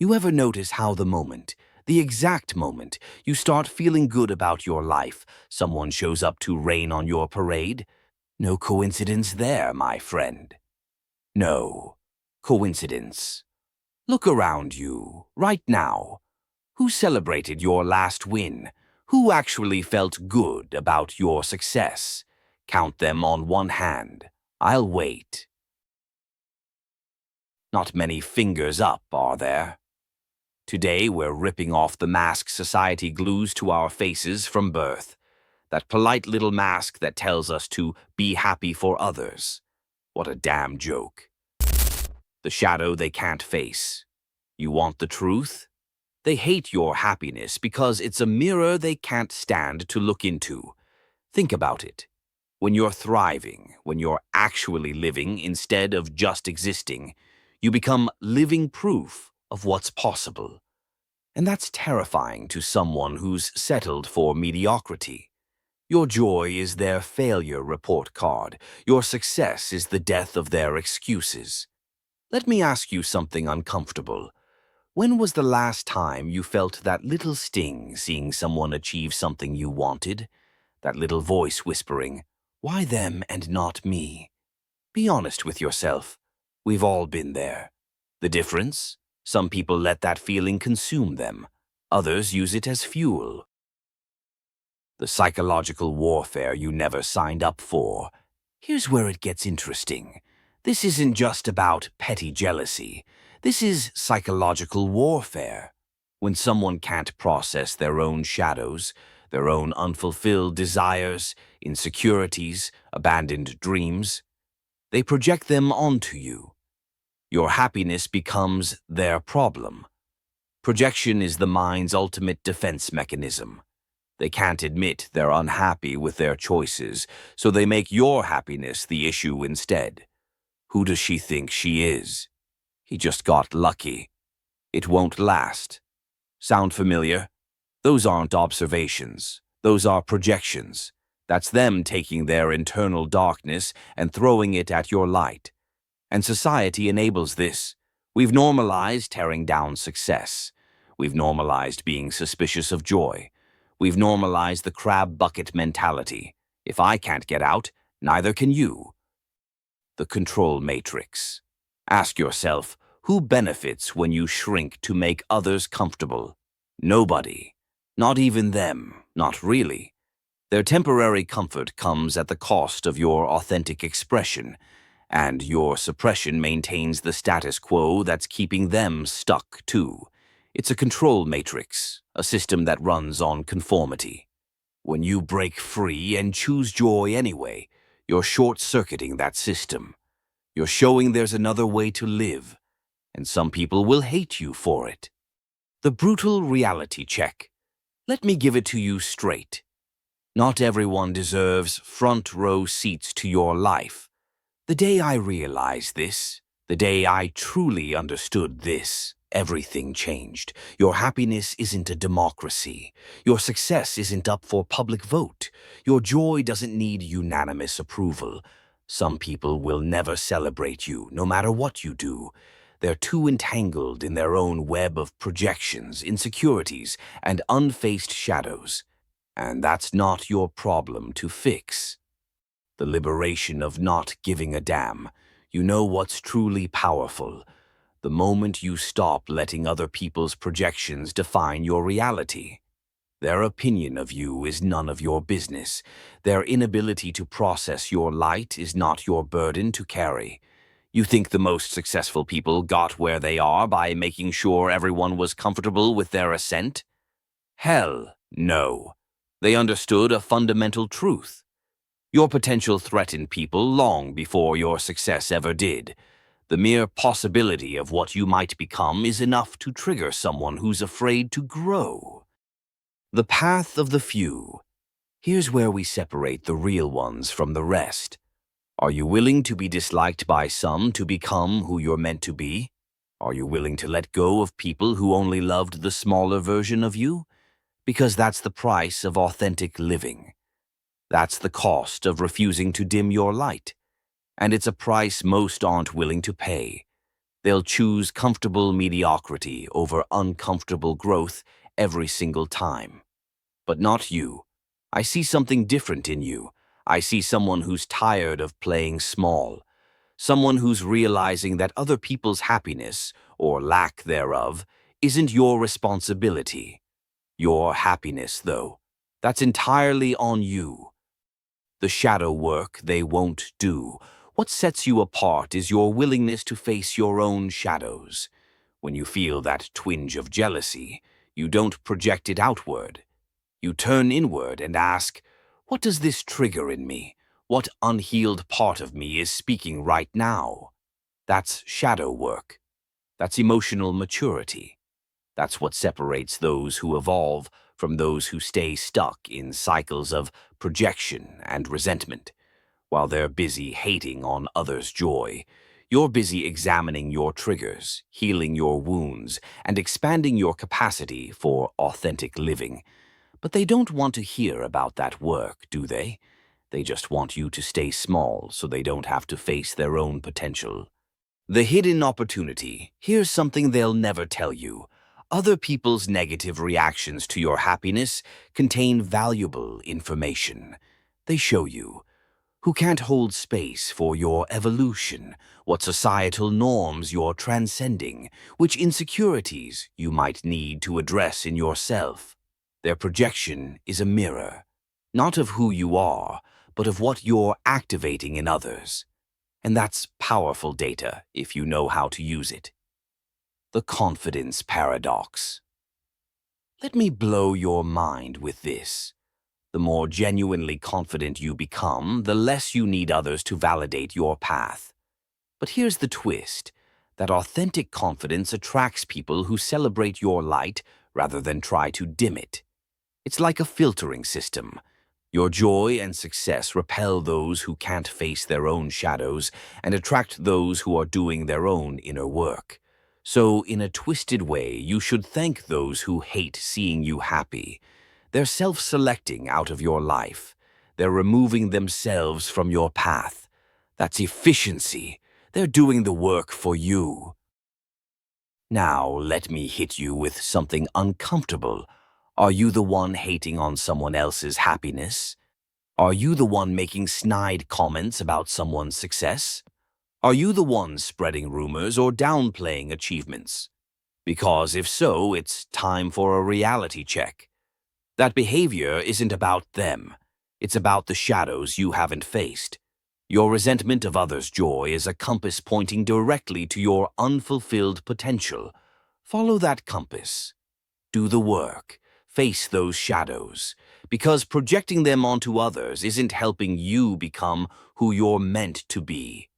You ever notice how the exact moment, you start feeling good about your life, someone shows up to rain on your parade? No coincidence there, my friend. No coincidence. Look around you, right now. Who celebrated your last win? Who actually felt good about your success? Count them on one hand. I'll wait. Not many fingers up, are there? Today we're ripping off the mask society glues to our faces from birth. That polite little mask that tells us to be happy for others. What a damn joke. The shadow they can't face. You want the truth? They hate your happiness because it's a mirror they can't stand to look into. Think about it. When you're thriving, when you're actually living instead of just existing, you become living proof of what's possible. And that's terrifying to someone who's settled for mediocrity. Your joy is their failure report card. Your success is the death of their excuses. Let me ask you something uncomfortable. When was the last time you felt that little sting seeing someone achieve something you wanted? That little voice whispering, "Why them and not me?" Be honest with yourself. We've all been there. The difference? Some people let that feeling consume them. Others use it as fuel. The psychological warfare you never signed up for. Here's where it gets interesting. This isn't just about petty jealousy. This is psychological warfare. When someone can't process their own shadows, their own unfulfilled desires, insecurities, abandoned dreams, they project them onto you. Your happiness becomes their problem. Projection is the mind's ultimate defense mechanism. They can't admit they're unhappy with their choices, so they make your happiness the issue instead. Who does she think she is? He just got lucky. It won't last. Sound familiar? Those aren't observations. Those are projections. That's them taking their internal darkness and throwing it at your light. And society enables this. We've normalized tearing down success. We've normalized being suspicious of joy. We've normalized the crab bucket mentality. If I can't get out, neither can you. The control matrix. Ask yourself, who benefits when you shrink to make others comfortable? Nobody. Not even them. Not really. Their temporary comfort comes at the cost of your authentic expression, and your suppression maintains the status quo that's keeping them stuck too. It's a control matrix, a system that runs on conformity. When you break free and choose joy anyway, you're short-circuiting that system. You're showing there's another way to live, and some people will hate you for it. The brutal reality check. Let me give it to you straight. Not everyone deserves front-row seats to your life. The day I realized this, the day I truly understood this, everything changed. Your happiness isn't a democracy. Your success isn't up for public vote. Your joy doesn't need unanimous approval. Some people will never celebrate you, no matter what you do. They're too entangled in their own web of projections, insecurities, and unfaced shadows. And that's not your problem to fix. The liberation of not giving a damn. You know what's truly powerful. The moment you stop letting other people's projections define your reality. Their opinion of you is none of your business. Their inability to process your light is not your burden to carry. You think the most successful people got where they are by making sure everyone was comfortable with their ascent? Hell no. They understood a fundamental truth. Your potential threatened people long before your success ever did. The mere possibility of what you might become is enough to trigger someone who's afraid to grow. The path of the few. Here's where we separate the real ones from the rest. Are you willing to be disliked by some to become who you're meant to be? Are you willing to let go of people who only loved the smaller version of you? Because that's the price of authentic living. That's the cost of refusing to dim your light. And it's a price most aren't willing to pay. They'll choose comfortable mediocrity over uncomfortable growth every single time. But not you. I see something different in you. I see someone who's tired of playing small. Someone who's realizing that other people's happiness, or lack thereof, isn't your responsibility. Your happiness, though, that's entirely on you. The shadow work they won't do. What sets you apart is your willingness to face your own shadows. When you feel that twinge of jealousy, you don't project it outward. You turn inward and ask, what does this trigger in me? What unhealed part of me is speaking right now? That's shadow work. That's emotional maturity. That's what separates those who evolve from those who stay stuck in cycles of projection and resentment. While they're busy hating on others' joy, you're busy examining your triggers, healing your wounds, and expanding your capacity for authentic living. But they don't want to hear about that work, do they? They just want you to stay small so they don't have to face their own potential. The hidden opportunity. Here's something they'll never tell you. Other people's negative reactions to your happiness contain valuable information. They show you who can't hold space for your evolution, what societal norms you're transcending, which insecurities you might need to address in yourself. Their projection is a mirror, not of who you are, but of what you're activating in others. And that's powerful data if you know how to use it. The confidence paradox. Let me blow your mind with this. The more genuinely confident you become, the less you need others to validate your path. But here's the twist. That authentic confidence attracts people who celebrate your light rather than try to dim it. It's like a filtering system. Your joy and success repel those who can't face their own shadows and attract those who are doing their own inner work. So, in a twisted way, you should thank those who hate seeing you happy. They're self-selecting out of your life. They're removing themselves from your path. That's efficiency. They're doing the work for you. Now, let me hit you with something uncomfortable. Are you the one hating on someone else's happiness? Are you the one making snide comments about someone's success? Are you the one spreading rumors or downplaying achievements? Because if so, it's time for a reality check. That behavior isn't about them. It's about the shadows you haven't faced. Your resentment of others' joy is a compass pointing directly to your unfulfilled potential. Follow that compass. Do the work. Face those shadows. Because projecting them onto others isn't helping you become who you're meant to be.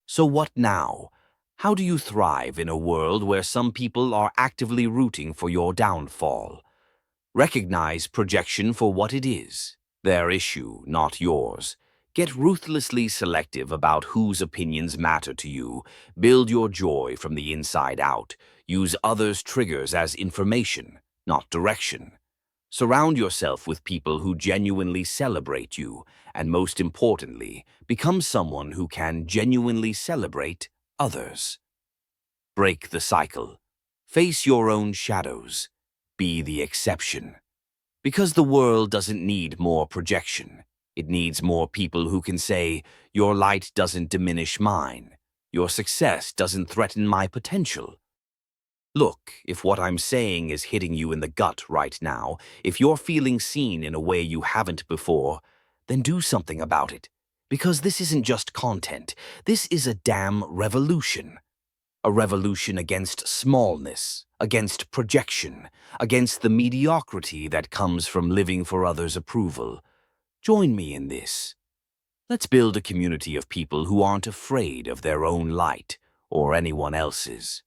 So what now? How do you thrive in a world where some people are actively rooting for your downfall? Recognize projection for what it is, their issue, not yours. Get ruthlessly selective about whose opinions matter to you. Build your joy from the inside out. Use others' triggers as information, not direction. Surround yourself with people who genuinely celebrate you, and most importantly, become someone who can genuinely celebrate others. Break the cycle. Face your own shadows. Be the exception. Because the world doesn't need more projection. It needs more people who can say, your light doesn't diminish mine. Your success doesn't threaten my potential. Look, if what I'm saying is hitting you in the gut right now, if you're feeling seen in a way you haven't before, then do something about it. Because this isn't just content. This is a damn revolution. A revolution against smallness, against projection, against the mediocrity that comes from living for others' approval. Join me in this. Let's build a community of people who aren't afraid of their own light or anyone else's.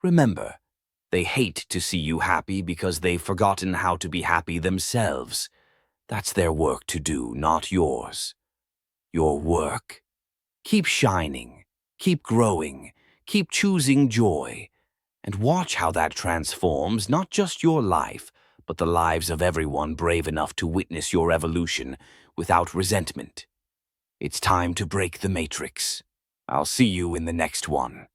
Remember, they hate to see you happy because they've forgotten how to be happy themselves. That's their work to do, not yours. Your work? Keep shining, keep growing, keep choosing joy, and watch how that transforms not just your life, but the lives of everyone brave enough to witness your evolution without resentment. It's time to break the matrix. I'll see you in the next one.